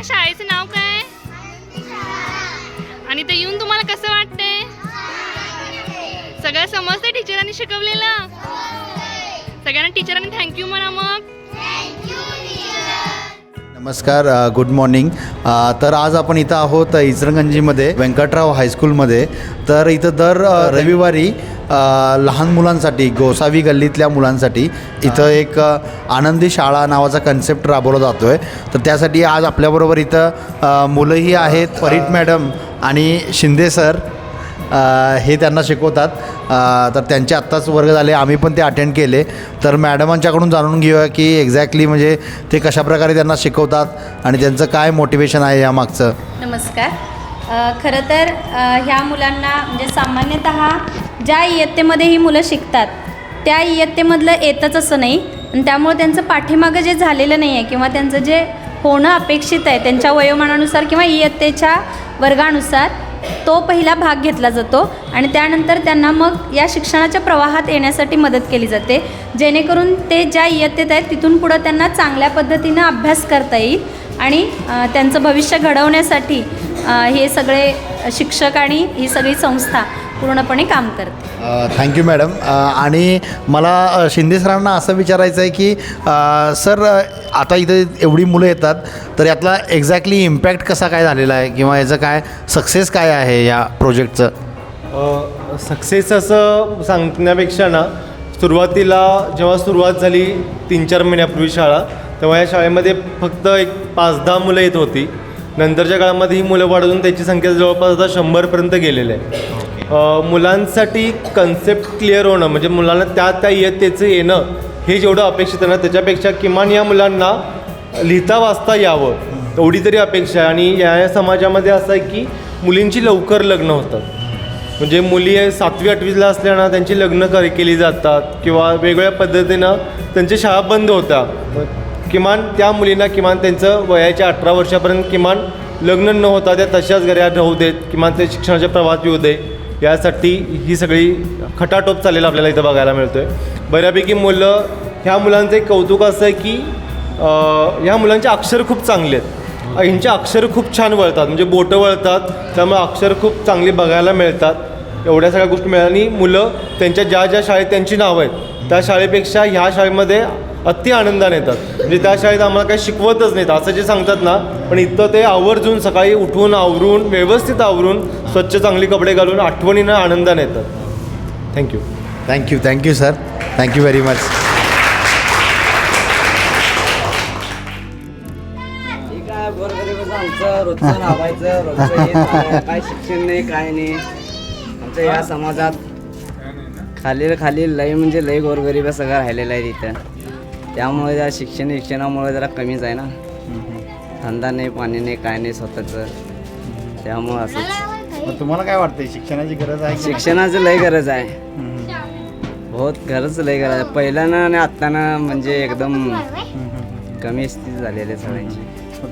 शाळेचं नाव काय? आणि ते येऊन तुम्हाला कसं वाटतंय? सगळं समजतंय टीचरांनी शिकवलेलं? सगळ्यांना टीचरांनी थँक्यू म्हणा मग. नमस्कार, गुड मॉर्निंग. तर आज आपण इथं आहोत इचलकरंजीमध्ये व्यंकटराव हायस्कूलमध्ये. तर इथं दर रविवारी लहान मुलांसाठी, गोसावी गल्लीतल्या मुलांसाठी इथं एक आनंदी शाळा नावाचा कन्सेप्ट राबवला जातो आहे. तर त्यासाठी आज आपल्याबरोबर इथं मुलंही आहेत. परीट मॅडम आणि शिंदे सर हे त्यांना शिकवतात. तर त्यांचे आत्ताच वर्ग झाले, आम्ही पण ते अटेंड केले. तर मॅडमांच्याकडून जाणून घेऊया की एक्झॅक्टली म्हणजे ते कशाप्रकारे त्यांना शिकवतात आणि त्यांचं काय मोटिवेशन आहे यामागचं. नमस्कार. खरं तर ह्या मुलांना म्हणजे सामान्यतः ज्या इयत्तेमध्ये ही मुलं शिकतात त्या इयत्तेमधलं येतच असं नाही, आणि त्यामुळे त्यांचं पाठीमागं जे झालेलं नाही आहे किंवा त्यांचं जे होणं अपेक्षित आहे त्यांच्या वयोमानानुसार किंवा इयत्तेच्या वर्गानुसार तो पहिला भाग घेतला जातो आणि त्यानंतर त्यांना मग या शिक्षणाच्या प्रवाहात येण्यासाठी मदत केली जाते, जेणेकरून ते ज्या इयत्तेत आहेत तिथून पुढं त्यांना चांगल्या पद्धतीनं अभ्यास करता येईल आणि त्यांचं भविष्य घडवण्यासाठी हे सगळे शिक्षक आणि ही सगळी संस्था पूर्णपणे काम करते. Thank you madam. आणि मला शिंदे सरांना असं विचारायचं आहे की सर, आता इथं एवढी मुलं येतात तर यातला एक्झॅक्टली इम्पॅक्ट कसा काय झालेला आहे किंवा याचं काय सक्सेस काय आहे या प्रोजेक्टचं? सक्सेस असं सांगण्यापेक्षा ना, सुरुवातीला जेव्हा सुरुवात झाली 3-4 महिन्यापूर्वी शाळा, तेव्हा या शाळेमध्ये फक्त एक 5-10 मुलं येत होती. नंतरच्या काळामध्ये ही मुलं वाढवून त्याची संख्या जवळपास आता 100पर्यंत गेलेली आहे. मुलांसाठी कन्सेप्ट क्लिअर होणं म्हणजे मुलांना त्या इयत्तेचं येणं हे जेवढं अपेक्षित आहे ना, त्याच्यापेक्षा किमान या मुलांना लिहिता वाचता यावं एवढी तरी अपेक्षा आहे. आणि या समाजामध्ये असं आहे की मुलींची लवकर लग्न होतात. म्हणजे मुली 7वी-8वीला असल्याना त्यांची लग्न केली जातात किंवा वेगवेगळ्या पद्धतीनं त्यांच्या शाळा बंद होत्या. किमान त्या मुलींना किमान त्यांचं वयाच्या 18 वर्षापर्यंत किमान लग्न न होता त्या तशाच घरात राहू देत, किमान ते शिक्षणाच्या प्रवाहात येऊ दे, यासाठी ही सगळी खटाटोप चाललेलं आपल्याला इथं बघायला मिळतो आहे. बऱ्यापैकी मुलं, ह्या मुलांचं एक कौतुक असं आहे की ह्या मुलांचे अक्षर खूप चांगले आहेत. ह्यांचे अक्षर खूप छान वळतात, म्हणजे बोटं वळतात, त्यामुळे अक्षर खूप चांगली बघायला मिळतात. एवढ्या सगळ्या गोष्टी मिळाल्या आणि मुलं त्यांच्या ज्या शाळेत त्यांची नावं आहेत त्या शाळेपेक्षा ह्या शाळेमध्ये अति आनंदाने येतात. म्हणजे त्या शाळेत आम्हाला काही शिकवतच नाहीत असं जे सांगतात ना, पण इथं ते आवर्जून सकाळी उठून आवरून व्यवस्थित आवरून स्वच्छ चांगली कपडे घालून आठवणीनं आनंदाने येतात. Thank you sir. Thank you very much. ठीक आहे. गोरगरीबाचं आमचं रोजचं नावायचं, रोजचं काय शिक्षण नाही, काय नाही. आमच्या या समाजात खाली लय म्हणजे लय गोरगरीब सगळं राहिलेलं आहे तिथं. त्यामुळे जरा शिक्षणामुळे जरा कमीच आहे ना. धंदा नाही, पाणी नाही, काय नाही स्वतःचं. त्यामुळं असंच. तुम्हाला काय वाटतंय, शिक्षणाची गरज आहे? शिक्षणाचं लय गरज आहे, बहुत गरज लय गरज आहे. पहिल्यानं आणि आत्तानं म्हणजे एकदम कमी स्थिती झालेली आहे सगळ्यांची.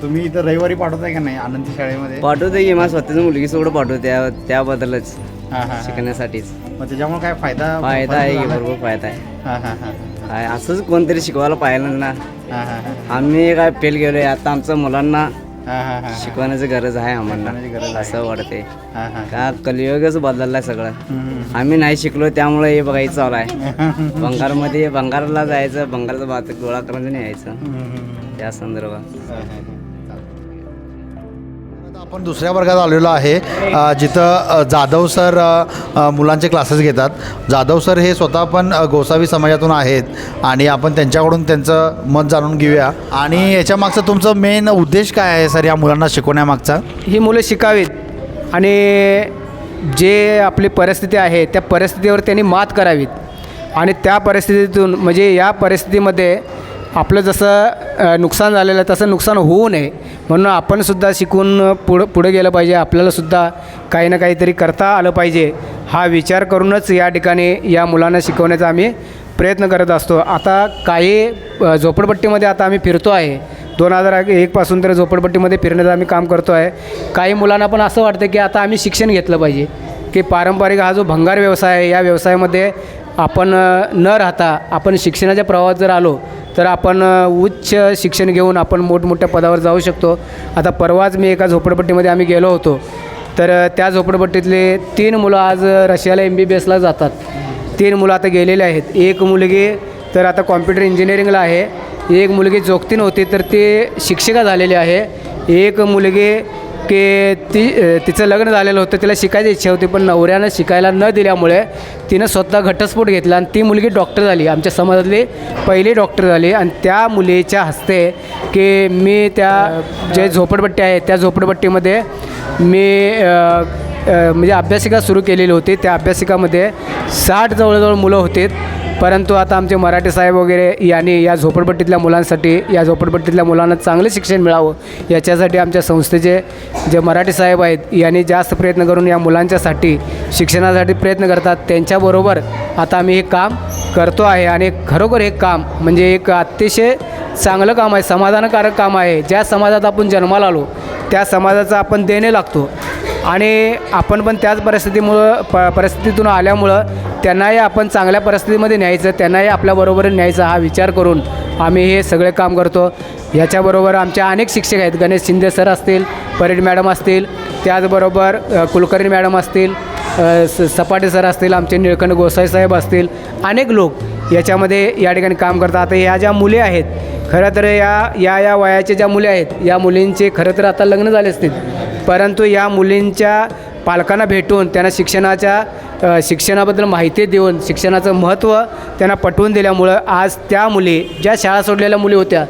तुम्ही इथं रविवारी पाठवताय का नाही आनंदी शाळेमध्ये? पाठवते की माझ्या स्वतःची मुलगी सोडं पाठवते त्याबद्दलच शिकण्यासाठीच. मग त्याच्यामुळे काय फायदा आहे की भरपूर फायदा आहे. असंच कोणतरी शिकवायला पाहिजे ना. आम्ही काय फेल गेलोय, आता आमच्या मुलांना शिकवण्याची गरज आहे आम्हाला असं वाटते. का कलियुगच बदललाय सगळं. आम्ही नाही शिकलो त्यामुळे हे बघायचं चालू आहे. बंगारला जायचं, बंगारचा भात गोळा करून यायचं त्या संदर्भात. आपण दुसऱ्या वर्गात आलेलो आहे जिथं जाधव सर मुलांचे क्लासेस घेतात. जाधव सर हे स्वतः पण गोसावी समाजातून आहेत आणि आपण त्यांच्याकडून त्यांचं मत जाणून घेऊया. आणि याच्या मागचं तुमचं मेन उद्देश काय आहे सर या मुलांना शिकवण्यामागचा? ही मुलं शिकावीत आणि जे आपली परिस्थिती आहे त्या परिस्थितीवर त्यांनी मात करावीत आणि त्या परिस्थितीतून म्हणजे या परिस्थितीमध्ये आपलं जसं नुकसान झालेलं आहे तसं नुकसान होऊ नये म्हणून आपणसुद्धा शिकून पुढे गेलं पाहिजे. आपल्यालासुद्धा काही ना काहीतरी करता आलं पाहिजे हा विचार करूनच या ठिकाणी या मुलांना शिकवण्याचा आम्ही प्रयत्न करत असतो. आता काही झोपडपट्टीमध्ये आता आम्ही फिरतो आहे. 2001 पासून तर झोपडपट्टीमध्ये फिरण्याचं आम्ही काम करतो आहे. काही मुलांना पण असं वाटतं की आता आम्ही शिक्षण घेतलं पाहिजे, की पारंपरिक हा जो भंगार व्यवसाय आहे या व्यवसायामध्ये आपण न राहता आपण शिक्षणाच्या प्रवाहात जर आलो तर आपण उच्च शिक्षण घेऊन आपण मोठमोठ्या पदावर जाऊ शकतो. आता परवाच मी एका झोपडपट्टीमध्ये आम्ही गेलो होतो, तर त्या झोपडपट्टीतले 3 मुलं आज रशियाला MBBSला जातात. 3 मुलं आता गेलेले आहेत. एक मुलगी तर आता कॉम्प्युटर इंजिनिअरिंगला आहे, एक मुलगी जोगतीन होती तर ती शिक्षिका झालेली आहे, एक मुलगी की तिचं लग्न झालेलं होतं, तिला शिकायची इच्छा होती पण नवऱ्यानं शिकायला न दिल्यामुळे तिनं स्वतः घटस्फोट घेतला आणि ती मुलगी डॉक्टर झाली, आमच्या समाजातली पहिली डॉक्टर झाली. आणि त्या मुलीच्या हस्ते की मी त्या जे झोपडपट्टी आहे त्या झोपडपट्टीमध्ये मी म्हणजे अभ्यासिका सुरू केलेली होती. त्या अभ्यासिकामध्ये 60 जवळजवळ मुलं होते. परंतु आता आमचे मराठी साहेब वगैरे यांनी या झोपडपट्टीतल्या मुलांसाठी, या झोपडपट्टीतल्या मुलांना चांगलं शिक्षण मिळावं याच्यासाठी आमच्या संस्थेचे जे मराठी साहेब आहेत यांनी जास्त प्रयत्न करून या मुलांच्यासाठी शिक्षणासाठी प्रयत्न करतात. त्यांच्याबरोबर आता आम्ही हे काम करतो आहे आणि खरोखर हे काम म्हणजे एक अतिशय चांगलं काम आहे, समाधानकारक काम आहे. ज्या समाजात आपण जन्माला आलो त्या समाजाचं आपण देणे लागतो आणि आपण पण त्याच परिस्थितीतून आल्यामुळं त्यांनाही आपण चांगल्या परिस्थितीमध्ये न्यायचं, त्यांनाही आपल्याबरोबर न्यायचं हा विचार करून आम्ही हे सगळे काम करतो. याच्याबरोबर आमच्या अनेक शिक्षक आहेत. गणेश शिंदे सर असतील, परेड मॅडम असतील, त्याचबरोबर कुलकर्णी मॅडम असतील, सपाटे सर असतील, आमचे निळकंठ गोसाई साहेब असतील, अनेक लोक याच्यामध्ये या ठिकाणी काम करतात. आता ह्या ज्या मुली आहेत, खरं तर या वयाच्या ज्या मुली आहेत या मुलींचे खरं तर आता लग्न झाले असतील, परंतु या मुलींच्या पालकांना भेटून त्यांना शिक्षणाबद्दल माहिती देऊन शिक्षणाचं महत्त्व त्यांना पटवून दिल्यामुळं आज त्या मुली ज्या शाळा सोडलेल्या मुली होत्या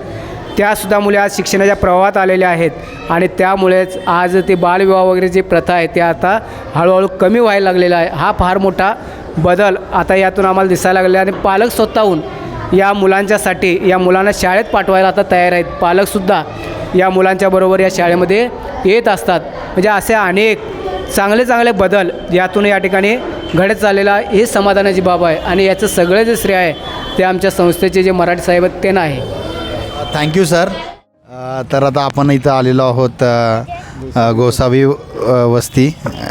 त्यासुद्धा मुली आज शिक्षणाच्या प्रवाहात आलेल्या आहेत आणि त्यामुळेच आज ते बालविवाह वगैरे जी प्रथा आहे ते आता हळूहळू कमी व्हायला लागलेला आहे. हा फार मोठा बदल आता यातून आम्हाला दिसायला लागला आणि पालक स्वतःहून या मुलांच्यासाठी या मुलांना शाळेत पाठवायला आता तयार आहेत. पालकसुद्धा या मुलांच्या बरोबर या शाळेमध्ये येत असतात. म्हणजे असे अनेक चांगले बदल यातून या ठिकाणी घडत चाललेला हे समाधानाची बाब आहे आणि याचं सगळं जे श्रेय आहे ते आमच्या संस्थेचे जे मराठी साहेब आहेत त्यांना आहे. Thank you sir. तर आता आपण इथं आलेलो आहोत गोसावी वस्ती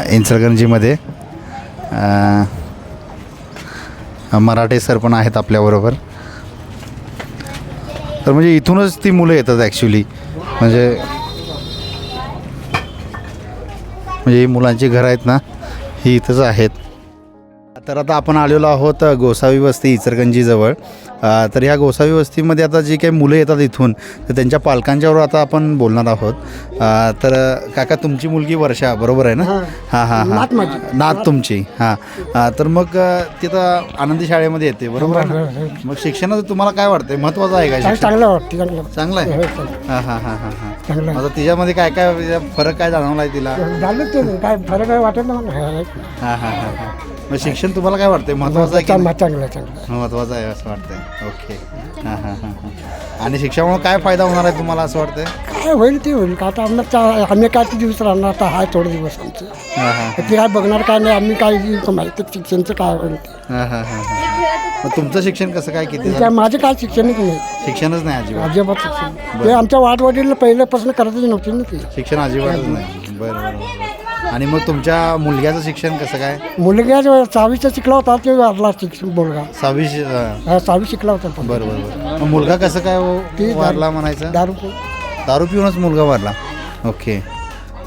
इचलकरंजीमध्ये. मराठे सर पण आहेत आपल्याबरोबर. तर म्हणजे इथूनच ती मुलं येतात ॲक्च्युली, म्हणजे ही मुलांची घरं आहेत ना ही इथंच आहेत. तर आता आपण आलेलो आहोत गोसावी वस्ती इचलकरंजीजवळ. तर ह्या गोसावी वस्तीमध्ये आता जी काही मुलं येतात इथून तर त्यांच्या पालकांच्यावर आता आपण बोलणार आहोत. तर काका तुमची मुलगी वर्षा बरोबर आहे ना? हां नात तुमची. हां तर मग तिथं आनंदी शाळेमध्ये येते बरोबर आहे ना? मग शिक्षणाचं तुम्हाला काय वाटतं, महत्त्वाचं आहे का? चांगलं वाटतं. चांगलं आहे. हां आता तिच्यामध्ये काय काय फरक काय जाणवला आहे तिला? झालं ते काय फरक वाटत ना. हां मग शिक्षण तुम्हाला काय वाटतंय, महत्त्वाचं आहे की चांगलं महत्त्वाचं आहे असं वाटतंय? ओके. हां आणि शिक्षणामुळे काय फायदा होणार आहे तुम्हाला असं वाटतंय? काय होईल ते होईल का. आता आम्ही काय ते दिवस राहणार आता हाय थोडे दिवस आमचं ते काय बघणार काय नाही. आम्ही काय माहिती शिक्षणचं काय होईल ते. मग तुमचं शिक्षण कसं काय किती? माझं काय शिक्षणच नाही. शिक्षणच नाही अजिबात शिक्षण ते आमच्या वाटवडीला पहिल्यापासून करतच नव्हती ना ते शिक्षण अजिबातच नाही. बरं. आणि मग तुमच्या मुलग्याचं शिक्षण कसं काय? मुलगा 6वीचा शिकला होता ते वारला शिक्षण मुलगा. 6वी शिकला होता. बरं. मग मुलगा कसं काय वारला म्हणायचं? दारू पिऊनच मुलगा वारला. ओके.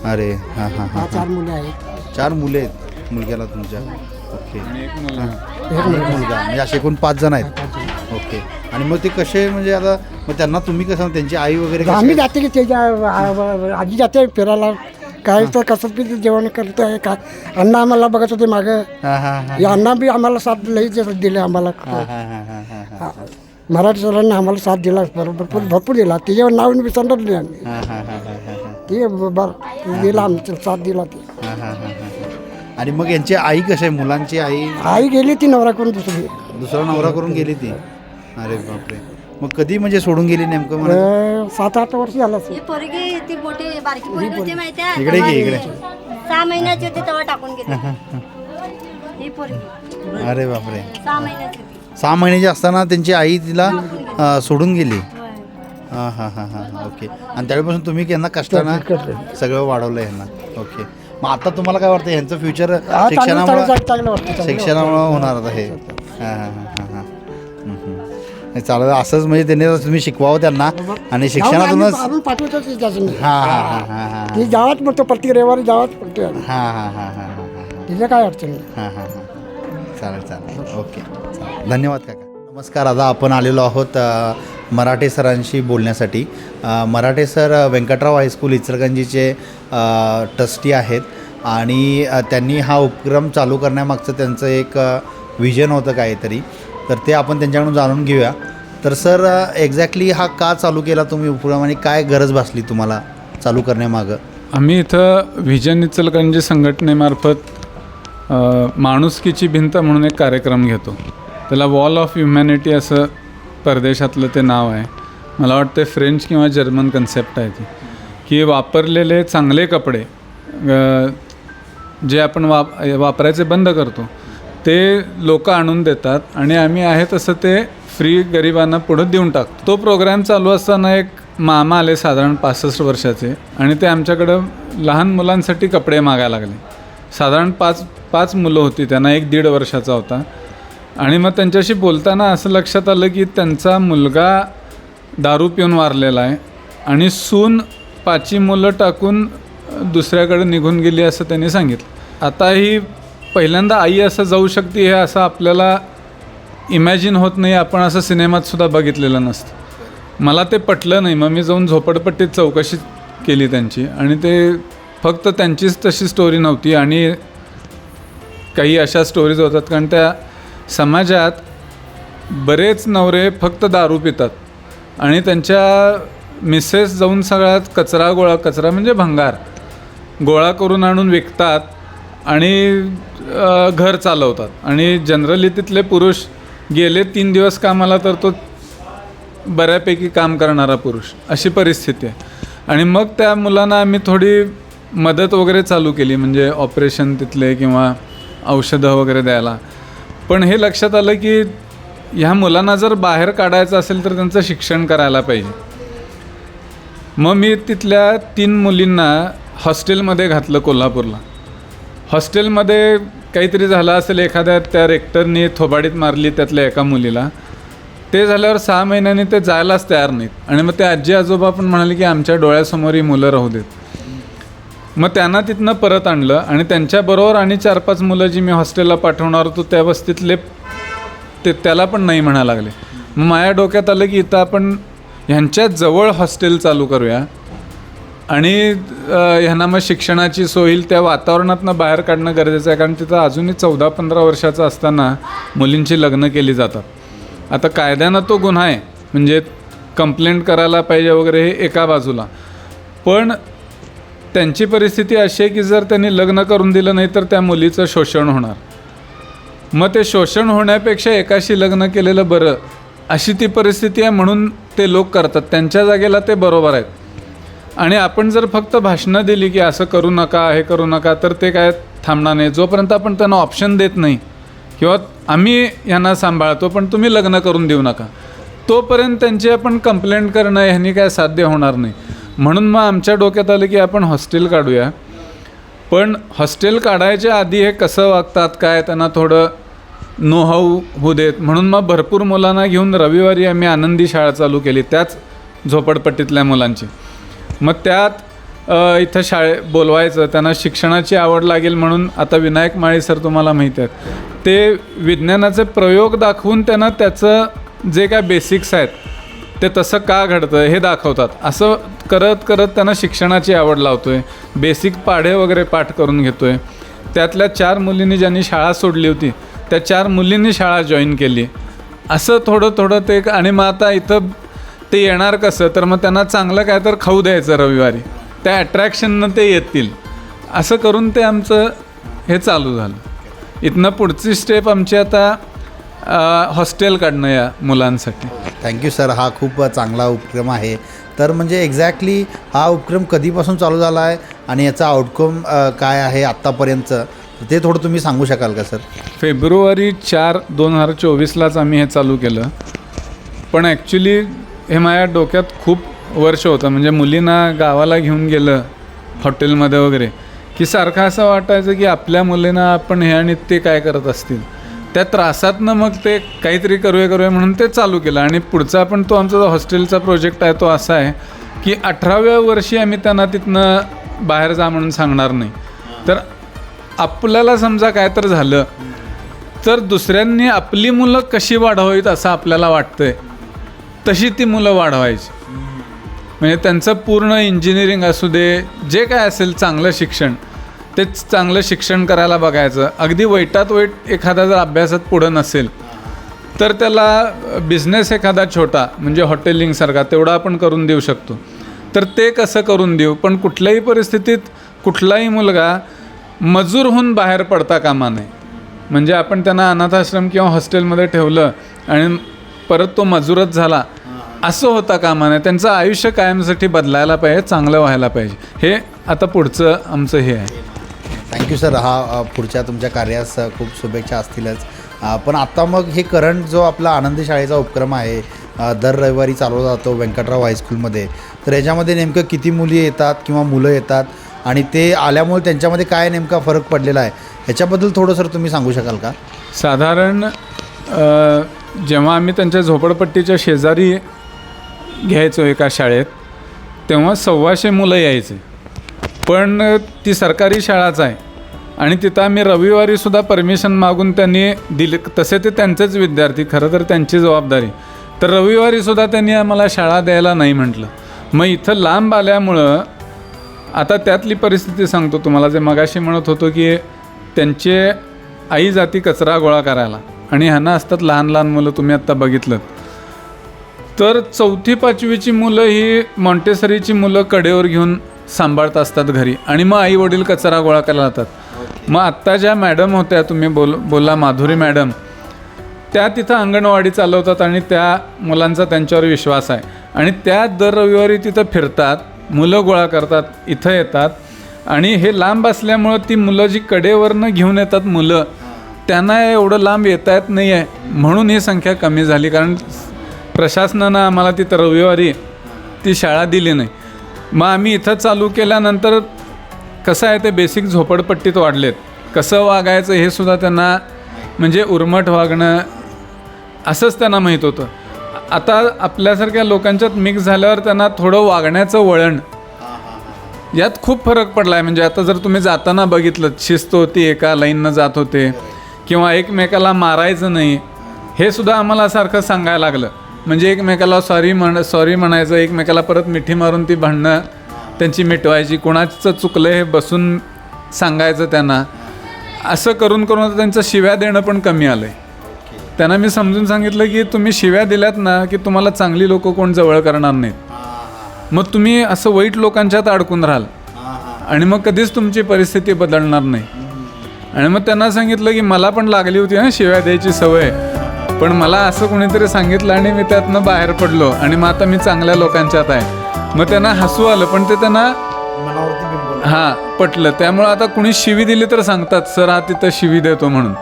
अरे हां 4 मुले आहेत. 4 मुले आहेत मुलग्याला तुमच्या? ओके. एक मुलगा म्हणजे असे एकूण 5 जण आहेत. ओके. आणि मग ते कसे म्हणजे आता मग त्यांना तुम्ही कसं, त्यांची आई वगैरे? आम्ही जाते की त्याच्या आजी जाते फिरायला काय तर कसं बी जेवण करतो आहे का. अण्णा आम्हाला बघत होते मागं. या अण्णा बी आम्हाला साथ लई दिले आम्हाला. मराठी सरांनी आम्हाला साथ दिला बरोबर भरपूर दिला. त्याच्यावर नाव विसरणार नाही आम्ही. ते बरं दिला आमचं साथ दिला ते. आणि मग यांची आई कशी आहे, मुलांची आई गेली ती नवरा करून दुसरा नवरा करून गेली ती? अरे बापरे. मग कधी म्हणजे सोडून गेली नेमकं? 7-8 वर्ष झालं असेल. ती मोठी बारकी पोरगी होती माहिती आहे? इकडे की इकडे. 6 महिन्याची होती तेव्हा टाकून गेली ही पोरगी. अरे बापरे. 6 महिन्याची होती. 6 महिन्याची असताना त्यांची आई तिला सोडून गेली? हां ओके. आणि त्यावेळेपासून तुम्ही यांना कष्टानं सगळं वाढवलं यांना? ओके. मग आता तुम्हाला काय वाटतं यांचं फ्युचर शिक्षणामुळे होणार आता हे? हां चालेल, असंच म्हणजे त्यांनी तुम्ही शिकवावं त्यांना आणि शिक्षणातूनच अजून पाठवतो त्याचं हां हां हां हां हां ती गावात म्हणतो प्रत्येक रविवारी गावात पडतो हां हां हां हां हां तिचं काय अडचण नाही. हां हां हां चालेल ओके चालेल. धन्यवाद काका. नमस्कार. आता आपण आलेलो आहोत मराठे सरांशी बोलण्यासाठी. मराठे सर व्यंकटराव हायस्कूल इचलकरंजीचे ट्रस्टी आहेत आणि त्यांनी हा उपक्रम चालू करण्यामागचं त्यांचं एक विजन होतं काहीतरी, तर ते आपण त्यांच्याकडून जाणून घेऊया. तर सर एक्झॅक्टली हा का चालू केला तुम्ही उपक्रम आणि काय गरज भासली तुम्हाला चालू करण्यामागं? आम्ही इथं व्हिजन इचलकरंजी संघटनेमार्फत माणुसकीची भिंत म्हणून एक कार्यक्रम घेतो. त्याला वॉल ऑफ ह्युमॅनिटी असं परदेशातलं ते नाव आहे. मला वाटतं फ्रेंच किंवा जर्मन कन्सेप्ट आहे ती, की वापरलेले चांगले कपडे जे आपण वापरायचे बंद करतो ते लोक आणून देतात आणि आम्ही आहे तसं ते फ्री गरिबांना पुढं देऊन टाकतो. तो प्रोग्राम चालू असताना एक मामा आले साधारण 65 वर्षाचे आणि ते आमच्याकडं लहान मुलांसाठी कपडे मागायला लागले. साधारण पाच मुलं होती, त्यांना 1-1.5 वर्षाचा होता. आणि मग त्यांच्याशी बोलताना असं लक्षात आलं की त्यांचा मुलगा दारू पिऊन वारलेला आहे आणि सून 5 मुलं टाकून दुसऱ्याकडे निघून गेली असं त्यांनी सांगितलं. आता ही पहिल्यांदा आई असं जाऊ शकते हे असं आपल्याला इमॅजिन होत नाही. आपण असं सिनेमातसुद्धा बघितलेलं नसतं. मला ते पटलं नाही. मग मी जाऊन झोपडपट्टीत चौकशी केली त्यांची आणि ते फक्त त्यांचीच तशी स्टोरी नव्हती आणि काही अशा स्टोरीज होतात. कारण त्या समाजात बरेच नवरे फक्त दारू पितात आणि त्यांच्या मिसेस जाऊन सगळ्यात कचरा म्हणजे भंगार गोळा करून आणून विकतात आणि घर चालवतात. आणि जनरली तिथले पुरुष गेले 3 दिवस कामाला तर तो बऱ्यापैकी काम करणारा पुरुष, अशी परिस्थिती आहे. आणि मग त्या मुलांना आम्ही थोडी मदत वगैरे चालू केली, म्हणजे ऑपरेशन तिथले किंवा औषधं वगैरे द्यायला. पण हे लक्षात आलं की ह्या मुलांना जर बाहेर काढायचं असेल तर त्यांचं शिक्षण करायला पाहिजे. मग मी तिथल्या 3 मुलींना हॉस्टेलमध्ये घातलं कोल्हापूरला. हॉस्टेलमध्ये काहीतरी झालं असेल, एखाद्या त्या रेक्टरनी थोबाडीत मारली त्यातल्या एका मुलीला. ते झाल्यावर 6 महिन्यांनी ते जायलाच तयार नाहीत आणि मग ते आजी आजोबा पण म्हणाले की आमच्या डोळ्यासमोर ही मुलं राहू देत. मग त्यांना तिथनं परत आणलं आणि त्यांच्याबरोबर आणि 4-5 मुलं जी मी हॉस्टेलला पाठवणार होतो त्या वस्तीतले त्याला पण नाही म्हणा लागले. मग माझ्या डोक्यात आलं की इथं आपण ह्यांच्या जवळ हॉस्टेल चालू करूया आणि ह्यांना मग शिक्षणाची सोय होईल. त्या वातावरणातनं बाहेर काढणं गरजेचं आहे, कारण तिथं अजूनही 14-15 वर्षाचं असताना मुलींची लग्न केली जातात. आता कायद्यानं तो गुन्हा आहे, म्हणजे कंप्लेंट करायला पाहिजे वगैरे हे एका बाजूला. पण त्यांची परिस्थिती अशी आहे की जर त्यांनी लग्न करून दिलं नाही तर त्या मुलीचं शोषण होणार. मग ते शोषण होण्यापेक्षा एकाशी लग्न केलेलं बरं, अशी ती परिस्थिती आहे. म्हणून ते लोक करतात. त्यांच्या जागेला ते बरोबर आहेत. आणि आपण जर फक्त भाषणं दिली की असं करू नका, हे करू नका, तर ते काय थांबणार नाही. जोपर्यंत आपण त्यांना ऑप्शन देत नाही किंवा आम्ही यांना सांभाळतो पण तुम्ही लग्न करून देऊ नका, तोपर्यंत त्यांची आपण कंप्लेंट करणं ह्यांनी काय साध्य होणार नाही. म्हणून मग आमच्या डोक्यात आलं की आपण हॉस्टेल काढूया. पण हॉस्टेल काढायच्या आधी हे कसं वागतात काय त्यांना थोडं नो हाऊ होऊ देत. म्हणून मग भरपूर मुलांना घेऊन रविवारी आम्ही आनंदी शाळा चालू केली, त्याच झोपडपट्टीतल्या मुलांची. मग त्यात इथं बोलवायचं, त्यांना शिक्षणाची आवड लागेल म्हणून. आता विनायक माळी सर तुम्हाला माहीत आहेत, ते विज्ञानाचे प्रयोग दाखवून त्यांना त्याचं जे काय बेसिक्स आहेत ते तसं का घडतं हे दाखवतात. असं करत करत त्यांना शिक्षणाची आवड लावतो आहे. बेसिक पाढे वगैरे पाठ करून घेतो आहे. त्यातल्या 4 मुलींनी ज्यांनी शाळा सोडली होती त्या 4 मुलींनी शाळा जॉईन केली. असं थोडं थोडं ते. आणि मग आता इथं ते येणार कसं, तर मग त्यांना चांगलं काय तर खाऊ द्यायचं रविवारी, त्या अट्रॅक्शननं ते येतील. असं करून ते आमचं हे चालू झालं. इथनं पुढची स्टेप आमची आता हॉस्टेल काढणं या मुलांसाठी. Thank you sir. हा खूप चांगला उपक्रम आहे. तर म्हणजे एक्झॅक्टली हा उपक्रम कधीपासून चालू झाला आहे आणि याचा आउटकम काय आहे आत्तापर्यंतचं, ते थोडं तुम्ही सांगू शकाल का सर? फेब्रुवारी 4, 2024लाच आम्ही हे चालू केलं. पण ॲक्च्युली हे माझ्या डोक्यात खूप वर्ष होतं. म्हणजे मुलींना गावाला घेऊन गेलं हॉटेलमध्ये वगैरे की सारखं असं वाटायचं की आपल्या मुलींना आपण हे आणि ते काय करत असतील. त्या त्रासातनं मग ते काहीतरी करूया म्हणून ते चालू केलं. आणि पुढचा पण तो आमचा जो हॉस्टेलचा प्रोजेक्ट आहे तो असा आहे की 18व्या वर्षी आम्ही त्यांना तिथनं बाहेर जा म्हणून सांगणार नाही. तर आपल्याला समजा काय तर झालं तर दुसऱ्यांनी आपली मुलं कशी वाढवावीत असं आपल्याला वाटतंय तशी ती मुलं वाढवायची. म्हणजे त्यांचं पूर्ण इंजिनिअरिंग असू दे, जे काय असेल चांगलं शिक्षण, ते चांगलं शिक्षण करायला बघायचं. अगदी वाईटात वाईट एखादा जर अभ्यासात पुढं नसेल तर त्याला बिझनेस एखादा छोटा म्हणजे हॉटेलिंगसारखा तेवढा आपण करून देऊ शकतो, तर ते कसं करून देऊ. पण कुठल्याही परिस्थितीत कुठलाही मुलगा मजूर होऊन बाहेर पडता कामा नये. म्हणजे आपण त्यांना अनाथाश्रम किंवा हॉस्टेलमध्ये ठेवलं आणि परत तो मजूरच झाला असं होता कामा नये. त्यांचं आयुष्य कायमसाठी बदलायला पाहिजे, चांगलं व्हायला पाहिजे. हे आता पुढचं आमचं हे आहे. Thank you sir. हा पुढच्या तुमच्या कार्यास खूप शुभेच्छा असतीलच. पण आता मग हे करंट जो आपला आनंदी शाळेचा उपक्रम आहे दर रविवारी चालवला जातो व्यंकटराव हायस्कूलमध्ये, तर याच्यामध्ये नेमकं किती मुली येतात किंवा मुलं येतात आणि ते आल्यामुळे त्यांच्यामध्ये काय नेमका फरक पडलेला आहे ह्याच्याबद्दल थोडं सर तुम्ही सांगू शकाल का? साधारण जेव्हा आम्ही त्यांच्या झोपडपट्टीच्या शेजारी घ्यायचो एका शाळेत तेव्हा 125 मुलं यायचे. पण ती सरकारी शाळाच आहे आणि तिथं आम्ही रविवारीसुद्धा परमिशन मागून त्यांनी दिले. तसे ते त्यांचेच विद्यार्थी, खरं तर त्यांची जबाबदारी. तर रविवारीसुद्धा त्यांनी आम्हाला शाळा द्यायला नाही म्हटलं. मग इथं लांब आल्यामुळं आता त्यातली परिस्थिती सांगतो तुम्हाला. जे मगाशी म्हणत होतो की त्यांचे आई जाती कचरा गोळा करायला आणि ह्यांना असतात लहान लहान मुलं, तुम्ही आत्ता बघितलं. तर 4वी-5वीची मुलं ही मॉन्टेसरीची मुलं कडेवर घेऊन सांभाळत असतात घरी आणि मग आई वडील कचरा गोळा करायला जातात. मग आत्ता ज्या मॅडम होत्या, तुम्ही बोला माधुरी मॅडम, त्या तिथं अंगणवाडी चालवतात आणि त्या मुलांचा त्यांच्यावर विश्वास आहे आणि त्या दर रविवारी तिथं फिरतात, मुलं गोळा करतात, इथं येतात. आणि हे लांब असल्यामुळं ती मुलं जी कडेवरनं घेऊन येतात मुलं, त्यांना एवढं लांब येता येत नाही आहे म्हणून ही संख्या कमी झाली. कारण प्रशासनानं आम्हाला तिथं रविवारी ती शाळा दिली नाही. मग आम्ही इथं चालू केल्यानंतर कसं आहे ते बेसिक झोपडपट्टीत वाढलेत. कसं वागायचं हे सुद्धा त्यांना म्हणजे उर्मट वागणं असंच त्यांना माहीत होतं. आता आपल्यासारख्या लोकांच्यात मिक्स झाल्यावर त्यांना थोडं वागण्याचं वळण यात खूप फरक पडला आहे. म्हणजे आता जर तुम्ही जाताना बघितलं, शिस्त होती, एका लाईननं जात होते किंवा एकमेकाला मारायचं नाही हे सुद्धा आम्हाला सारखं सांगायला लागलं. म्हणजे एकमेकाला सॉरी म्हणायचं, एकमेकाला परत मिठी मारून ती भांडणं त्यांची मिटवायची. कोणाचं चुकलं हे बसून सांगायचं त्यांना. असं करून करून त्यांचं शिव्या देणं पण कमी आलं आहे. त्यांना मी समजून सांगितलं की तुम्ही शिव्या दिल्यात ना की तुम्हाला चांगली लोक कोण जवळ करणार नाहीत. मग तुम्ही असं वाईट लोकांच्यात अडकून राहाल आणि मग कधीच तुमची परिस्थिती बदलणार नाही. आणि मग त्यांना सांगितलं की मला पण लागली होती ना शिव्या द्यायची सवय, पण मला असं कोणीतरी सांगितलं आणि मी त्यातनं बाहेर पडलो आणि मग आता मी चांगल्या लोकांच्यात आहे. मग त्यांना हसू आलं पण ते त्यांना पटलं. त्यामुळं आता कुणी शिवी दिली तर सांगतात सर हा तिथं शिवी देतो म्हणून.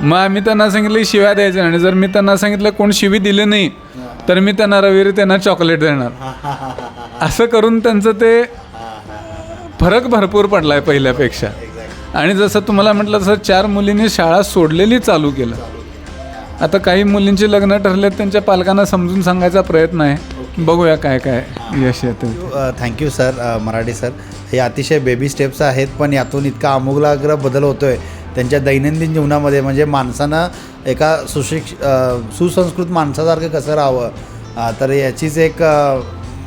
मग आम्ही त्यांना सांगितलं की शिव्या द्यायच्या आणि जर मी त्यांना सांगितलं कोण शिवी दिली नाही तर मी त्यांना रविवारी त्यांना चॉकलेट देणार. असं करून त्यांचं ते फरक भरपूर पडला आहे पहिल्यापेक्षा. आणि जसं तुम्हाला म्हटलं तसं 4 मुलींनी शाळा सोडलेली चालू केलं. आता काही मुलींची लग्न ठरलेत, त्यांच्या पालकांना समजून सांगायचा प्रयत्न आहे. बघूया काय काय यश येतं. Thank you sir. मराठी सर, हे अतिशय बेबी स्टेप्स आहेत पण यातून इतका आमूलाग्र बदल होतो आहे त्यांच्या दैनंदिन जीवनामध्ये. म्हणजे माणसानं एका सुसंस्कृत माणसासारखं कसं राहावं, तर याचीच एक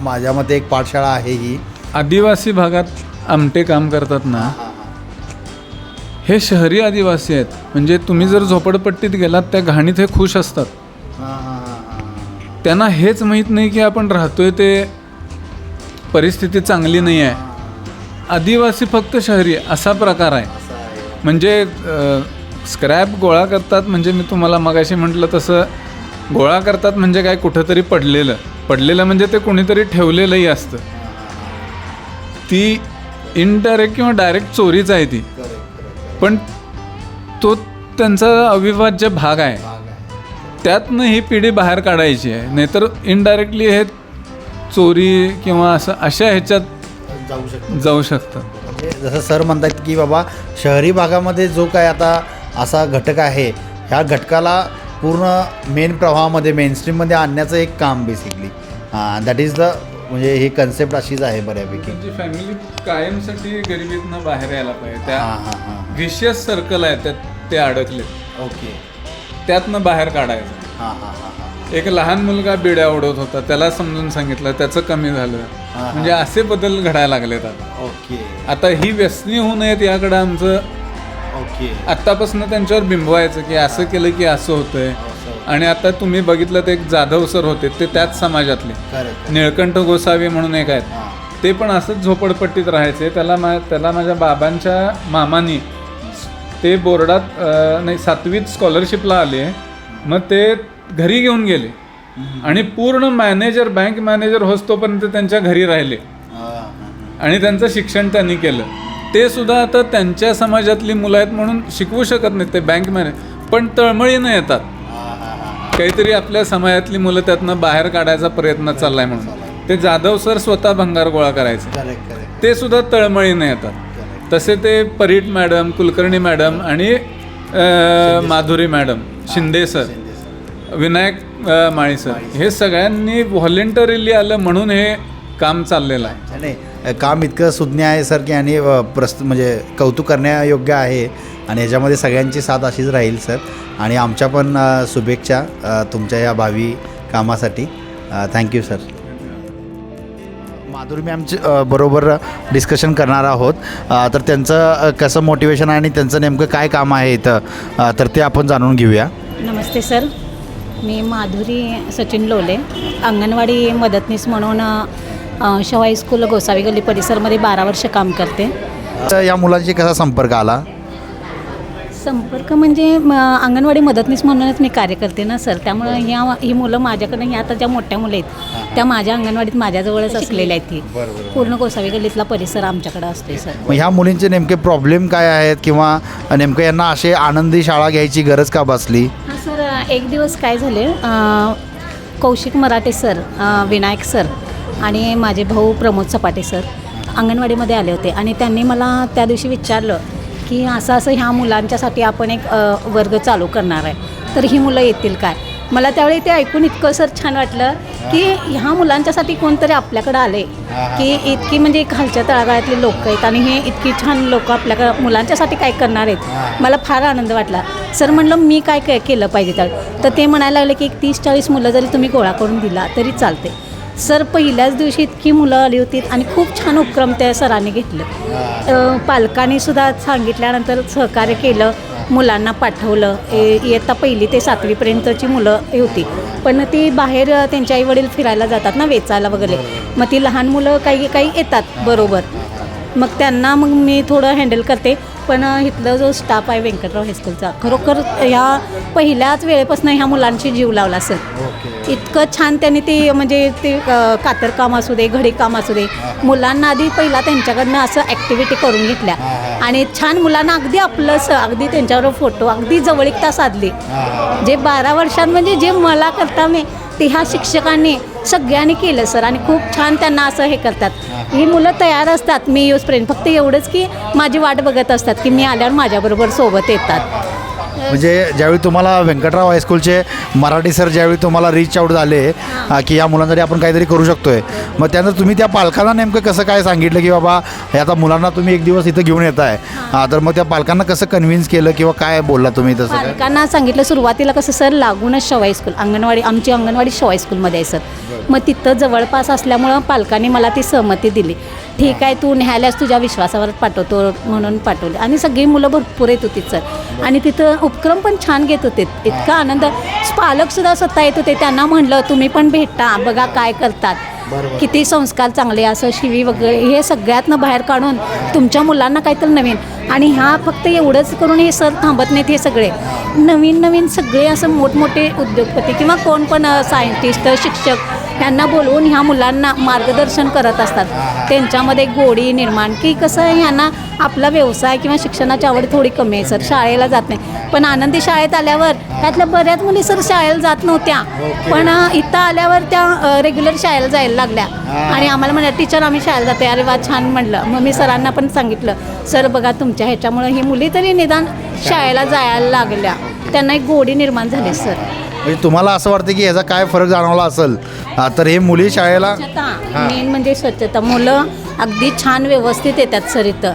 माझ्या मते एक पाठशाळा आहे ही. आदिवासी भागात आमटे काम करतात ना, हे शहरी आदिवासी आहेत. म्हणजे तुम्ही जर झोपडपट्टीत गेलात त्या घाणीत हे खुश असतात. त्यांना हेच माहीत नाही की आपण राहतोय ते परिस्थिती चांगली नाही आहे. आदिवासी फक्त शहरी असा प्रकार आहे. म्हणजे स्क्रॅप गोळा करतात, म्हणजे मी तुम्हाला मगाशी म्हटलं तसं गोळा करतात म्हणजे काय, कुठंतरी पडलेलं म्हणजे ते कोणीतरी ठेवलेलंही असतं. ती इनडायरेक्ट किंवा डायरेक्ट चोरीच आहे ती, पण तो त्यांचा अविभाज्य भाग आहे. त्यातनं ही पिढी बाहेर काढायची आहे. नाहीतर इनडायरेक्टली हे चोरी किंवा असं अशा ह्याच्यात जाऊ शकतं. जसं सर म्हणतात की बाबा शहरी भागामध्ये जो काय आता असा घटक आहे ह्या घटकाला पूर्ण मेन प्रवाहामध्ये मेनस्ट्रीममध्ये आणण्याचं एक काम बेसिकली दॅट इज द म्हणजे ही कन्सेप्ट अशीच आहे बऱ्यापैकी. त्यांची फॅमिली कायमसाठी गरिबीतनं बाहेर यायला पाहिजे. त्या हां हां हां विशियस सर्कल आहे त्यात ते अडकले, ओके. त्यातनं बाहेर काढायचं. हां हां हां हां एक लहान मुलगा बिड्या उडवत होता, त्याला समजून सांगितलं, त्याचं कमी झालं. म्हणजे असे बदल घडायला लागलेत आता. ओके आता ही व्यसनी होऊ नयेत याकडं आमचं ओके. आत्तापासून त्यांच्यावर बिंबवायचं की असं केलं की असं होतंय. आणि आता तुम्ही बघितलं ते एक जाधव सर होते, ते त्याच समाजातले करेक्ट. निळकंठ गोसावी म्हणून एक आहेत, ते पण असंच झोपडपट्टीत राहायचे. त्याला माझ्या बाबांच्या मामानी ते बोर्डात नाही 7वीत स्कॉलरशिपला आले, मग ते घरी घेऊन गेले आणि पूर्ण मॅनेजर बँक मॅनेजर होतोपर्यंत त्यांच्या घरी राहिले आणि त्यांचं शिक्षण त्यांनी केलं. ते सुद्धा आता त्यांच्या समाजातली मुलं आहेत म्हणून शिकवू शकत नाहीत ते बँक मॅनेजर, पण तळमळीनं येतात. काहीतरी आपल्या समाजातली मुलं त्यातनं बाहेर काढायचा प्रयत्न चाललाय म्हणून ते जाधव सर स्वतः भंगार गोळा करायचे, करेक्ट करेक्ट. ते सुद्धा तळमळीनं येतात. तसे ते परीट मॅडम, कुलकर्णी मॅडम आणि माधुरी मॅडम, शिंदे सर, विनायक माळी सर, हे सगळ्यांनी व्हॉलेंटरीली आलं म्हणून हे काम चाललेलं आहे. नाही काम इतकं सुज्ञ आहे सर की आणि म्हणजे कौतुक करण्यायोग्य आहे आणि ह्याच्यामध्ये सगळ्यांची साथ अशीच राहील सर. आणि आमच्या पण शुभेच्छा तुमच्या या भावी कामासाठी. Thank you sir. माधुरी मॅमची बरोबर डिस्कशन करणार आहोत. तर त्यांचं कसं मोटिवेशन आहे आणि त्यांचं नेमकं काय काम आहे इथं तर ते आपण जाणून घेऊया. नमस्ते सर, मी माधुरी सचिन लोले, अंगणवाडी मदतनीस म्हणून शवा स्कूल गोसावी गल्ली परिसरमध्ये 12 वर्ष काम करते. तर या मुलांशी कसा संपर्क आला? संपर्क म्हणजे अंगणवाडी मदतनीस म्हणूनच मी कार्य करते ना सर, त्यामुळं ही मुलं माझ्याकडं ह्या आता ज्या मोठ्या मुलं आहेत त्या माझ्या अंगणवाडीत माझ्याजवळच असलेल्या आहेत. ती पूर्ण गोसावी गल्लीतला परिसर आमच्याकडं असते सर. मग ह्या मुलींचे नेमके प्रॉब्लेम काय आहेत किंवा नेमकं यांना असे आनंदी शाळा घ्यायची गरज का बसली? हां सर, एक दिवस काय झाले, कौशिक मराठे सर, विनायक सर आणि माझे भाऊ प्रमोद सपाटे सर अंगणवाडीमध्ये आले होते आणि त्यांनी मला त्या दिवशी विचारलं की असं ह्या मुलांच्यासाठी आपण एक वर्ग चालू करणार आहे, तर ही मुलं येतील काय. मला त्यावेळी ते ऐकून इतकं सर छान वाटलं की ह्या मुलांच्यासाठी कोणतरी आपल्याकडं आले की इतकी म्हणजे खालच्या तळागाळातले लोक आहेत आणि हे इतकी छान लोक आपल्याकडं मुलांच्यासाठी काय करणार आहेत. मला फार आनंद वाटला. सर म्हणलं मी काय केलं पाहिजे तर ते म्हणायला लागले की 30-40 मुलं जरी तुम्ही गोळा करून दिला तरी चालते. सर पहिल्याच दिवशी इतकी मुलं आली होती आणि खूप छान उपक्रम त्या सरांनी घेतलं. पालकांनी सुद्धा सांगितल्यानंतर सहकार्य केलं, मुलांना पाठवलं. इयत्ता 1ली ते 7वीपर्यंतची मुलं होती, पण ती बाहेर त्यांच्या आईवडील फिरायला जातात ना, वेचायला वगैरे, मग ती लहान मुलं काही येतात बरोबर, मग त्यांना मग मी थोडं हँडल करते. पण इथलं जो स्टाफ आहे व्यंकटराव हायस्कूलचा खरोखर ह्या पहिल्याच वेळेपासून ह्या मुलांशी जीव लावला सर. इतकं छान त्यांनी ते म्हणजे ते कातरकाम असू दे, घडीकाम असू दे, मुलांना आधी पहिला त्यांच्याकडनं असं ॲक्टिव्हिटी करून घेतल्या आणि छान मुलांना अगदी आपलंसं, अगदी त्यांच्यावर फोटो, अगदी जवळीकता साधली. जे 12 वर्षात म्हणजे जे मला करता मी ते ह्या शिक्षकांनी सगळ्यांनी केलं सर आणि खूप छान त्यांना असं हे करतात. ही मुलं तयार असतात मी येऊसपर्यंत, फक्त एवढंच की माझी वाट बघत असतात की मी आल्यावर माझ्याबरोबर सोबत येतात. म्हणजे ज्यावेळी तुम्हाला व्यंकटराव हायस्कूलचे मराठी सर ज्यावेळी तुम्हाला रीच आउट झाले की या मुलांसाठी आपण काहीतरी करू शकतोय, मग त्यानंतर तुम्ही त्या पालकांना नेमकं कसं काय सांगितलं की बाबा हे आता मुलांना तुम्ही एक दिवस इथं घेऊन येत आहे, तर मग त्या पालकांना कसं कन्व्हिन्स केलं किंवा काय बोलला तुम्ही तसं? पालकांना सांगितलं सुरुवातीला कसं सर, लागूनच शवाई स्कूल अंगणवाडी, आमची अंगणवाडी शवाई स्कूलमध्ये आहे सर, मग तिथं जवळपास असल्यामुळं पालकांनी मला ती सहमती दिली. ठीक आहे, तू न्यायालयास तुझ्या विश्वासावर पाठवतो म्हणून पाठवले आणि सगळी मुलं भरपूर येत होती सर आणि तिथं उपक्रम पण छान घेत होते. इतका आनंद, पालकसुद्धा स्वतः येत होते. त्यांना म्हणलं तुम्ही पण भेटा, बघा काय करतात, किती संस्कार चांगले, असं शिवी वगैरे हे सगळ्यातनं बाहेर काढून तुमच्या मुलांना काहीतरी नवीन. आणि ह्या फक्त एवढंच करून हे सर थांबत नाहीत, हे सगळे नवीन सगळे असं मोठमोठे उद्योगपती किंवा कोण पण सायंटिस्ट, शिक्षक यांना बोलवून ह्या मुलांना मार्गदर्शन करत असतात. त्यांच्यामध्ये गोडी निर्माण की कसं ह्यांना आपला व्यवसाय किंवा शिक्षणाची आवड थोडी कमी आहे सर, शाळेला जात नाही. पण आनंदी शाळेत आल्यावर त्यातल्या बऱ्याच मुली सर शाळेला जात नव्हत्या, पण इथं आल्यावर त्या रेग्युलर शाळेला जायला लागल्या आणि आम्हाला म्हणाल्या टीचर आम्ही शाळेला जाते. अरे वा छान म्हणलं. मग मी सरांना पण सांगितलं, सर बघा तुमच्या ह्याच्यामुळे ही मुली तरी निदान शाळेला जायला लागल्या. त्यांना एक गोडी निर्माण झाली सर. म्हणजे तुम्हाला असं वाटतं की याचा काय फरक जाणवला असेल तर हे मुली शाळेला स्वच्छता मेन म्हणजे स्वच्छता. मुलं अगदी छान व्यवस्थित येतात सर इथं,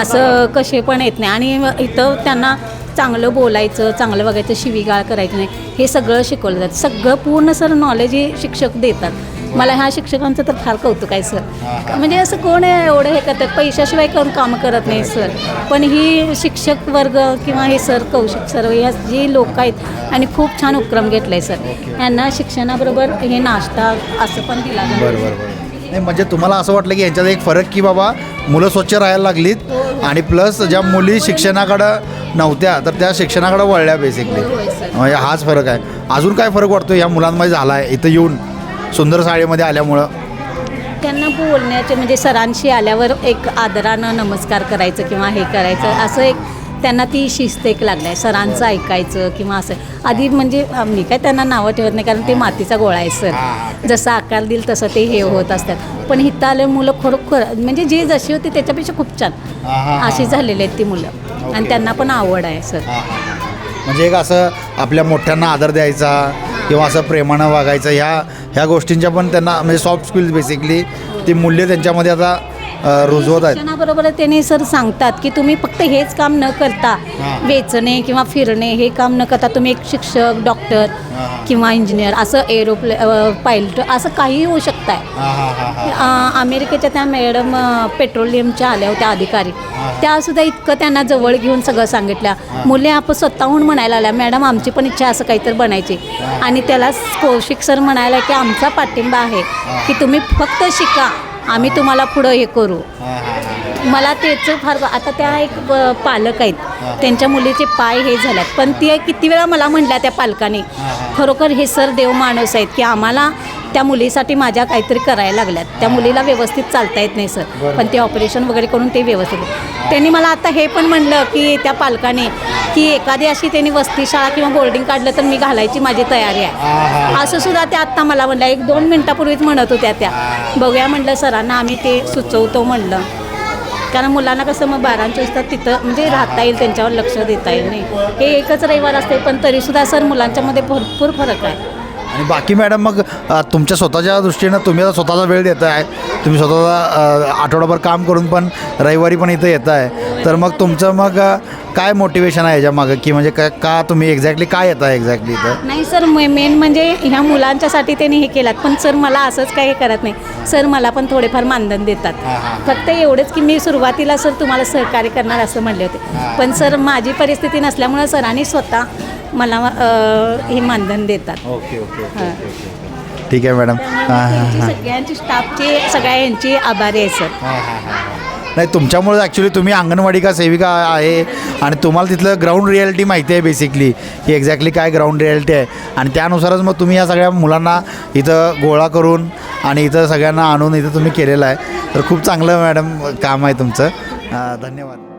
असं कसे पण येत नाही. आणि इथं त्यांना चांगलं बोलायचं, चांगलं बघायचं, शिवीगाळ करायचं नाही, हे सगळं शिकवलं जातं. सगळं पूर्ण सर नॉलेज हे शिक्षक देतात. मला ह्या शिक्षकांचं तर फार कौतुक आहे सर. म्हणजे असं कोण आहे एवढं हे करतात, पैशाशिवाय कोण कामं करत नाही सर. पण ही शिक्षक वर्ग किंवा हे सर कौशिक सर या जी लोक आहेत आणि खूप छान उपक्रम घेतला आहे सर. यांना शिक्षणाबरोबर हे नाश्ता असं पण दिला जातं. बरोबर. नाही म्हणजे तुम्हाला असं वाटलं की यांच्यात एक फरक की बाबा मुलं स्वच्छ राहायला लागलीत आणि प्लस ज्या मुली शिक्षणाकडं नव्हत्या तर त्या शिक्षणाकडं वळल्या बेसिकली, म्हणजे हाच फरक आहे. अजून काय फरक वाटतो या मुलांमध्ये झाला आहे इथं येऊन सुंदर शाळेमध्ये आल्यामुळं? त्यांना बोलण्याचे म्हणजे सरांशी आल्यावर एक आदरानं नमस्कार करायचं किंवा हे करायचं, असं एक त्यांना ती शिस्त एक लागली आहे. सरांचं ऐकायचं किंवा असं आधी म्हणजे मी काय त्यांना नावं ठेवत नाही, कारण ते मातीचा गोळा आहे सर. जसं आकार देईल तसं ते हे होत असतात. पण इथं आले मुलं खरोखर म्हणजे जे जशी होती त्याच्यापेक्षा खूप छान अशी झालेली आहेत ती मुलं. आणि त्यांना पण आवड आहे सर. म्हणजे एक असं आपल्या मोठ्यांना आदर द्यायचा किंवा असं प्रेमानं वागायचं ह्या गोष्टींच्या पण त्यांना म्हणजे सॉफ्ट स्किल्स बेसिकली ती मूल्य त्यांच्यामध्ये आता रुजवत आहेत. शिक्षणाबरोबर त्यांनी सर सांगतात की तुम्ही फक्त हेच काम न करता वेचणे किंवा फिरणे हे काम न करता तुम्ही एक शिक्षक, डॉक्टर किंवा इंजिनियर असं पायलट असं काही होऊ शकताय. अमेरिकेच्या त्या मॅडम पेट्रोलियमच्या आल्या होत्या अधिकारी, त्यासुद्धा इतकं त्यांना जवळ घेऊन सगळं सांगितलं. मुले आपण स्वतःहून म्हणायला आल्या मॅडम आमची पण इच्छा असं काहीतरी बनायची. आणि त्याला कौशिक सर म्हणायला की आमचा पाठिंबा आहे की तुम्ही फक्त शिका, आम्ही तुम्हाला पुढं हे करू. मला त्याचं फार आता त्या एक पालक आहेत, त्यांच्या मुलीचे पाय हे झाल्यात, पण ती किती वेळा मला म्हटल्या त्या पालकाने खरोखर हे सर देव माणूस आहेत की आम्हाला त्या मुलीसाठी माझ्या काहीतरी करायला लागल्यात. त्या मुलीला व्यवस्थित चालता येत नाही सर, पण ते ऑपरेशन वगैरे करून ते व्यवस्थित. त्यांनी मला आता हे पण म्हणलं की त्या पालकाने की एखादी अशी त्यांनी वस्ती शाळा किंवा बोर्डिंग काढलं तर मी घालायची माझी तयारी आहे, असं सुद्धा त्या आत्ता मला म्हणलं. 1-2 मिनटापूर्वीच म्हणत होत्या त्या. बघूया म्हणलं सरांना आम्ही ते सुचवतो म्हणलं, कारण मुलांना कसं मग 12 वाजता तिथं म्हणजे राहता येईल, त्यांच्यावर लक्ष देता येईल नाही. हे एकच रविवार असते, पण तरीसुद्धा सर मुलांच्यामध्ये भरपूर फरक आहे. आणि बाकी मॅडम मग तुमच्या स्वतःच्या दृष्टीनं तुम्ही आता स्वतःचा वेळ देत आहे, तुम्ही स्वतःचा आठवडाभर काम करून पण रविवारी पण इथं येत आहे, तर मग तुमचं मग काय मोटिवेशन आहे याच्यामागं की म्हणजे का तुम्ही एक्झॅक्टली काय येत आहे एक्झॅक्टली इथं? नाही सर, मेन म्हणजे ह्या मुलांच्यासाठी त्यांनी हे केलं, पण सर मला असंच काही करत नाही. सर मला पण थोडेफार मानधन देतात. फक्त एवढंच की मी सुरुवातीला सर तुम्हाला सहकार्य करणार असं म्हणले होते, पण सर माझी परिस्थिती नसल्यामुळं सरांनी स्वतः मला हे मानधन देतात. ओके ओके ठीक आहे मॅडम. सगळ्यांची स्टाफची सगळ्या यांची आभारी आहे सर. नाही तुमच्यामुळे ॲक्च्युली तुम्ही अंगणवाडी का सेविका आहे आणि तुम्हाला तिथलं ग्राउंड रिॲलिटी माहिती आहे बेसिकली की एक्झॅक्टली काय ग्राउंड रिॲलिटी आहे, आणि त्यानुसारच मग तुम्ही या सगळ्या मुलांना इथं गोळा करून आणि इथं सगळ्यांना आणून इथं तुम्ही केलेलं आहे. तर खूप चांगलं मॅडम काम आहे तुमचं. धन्यवाद.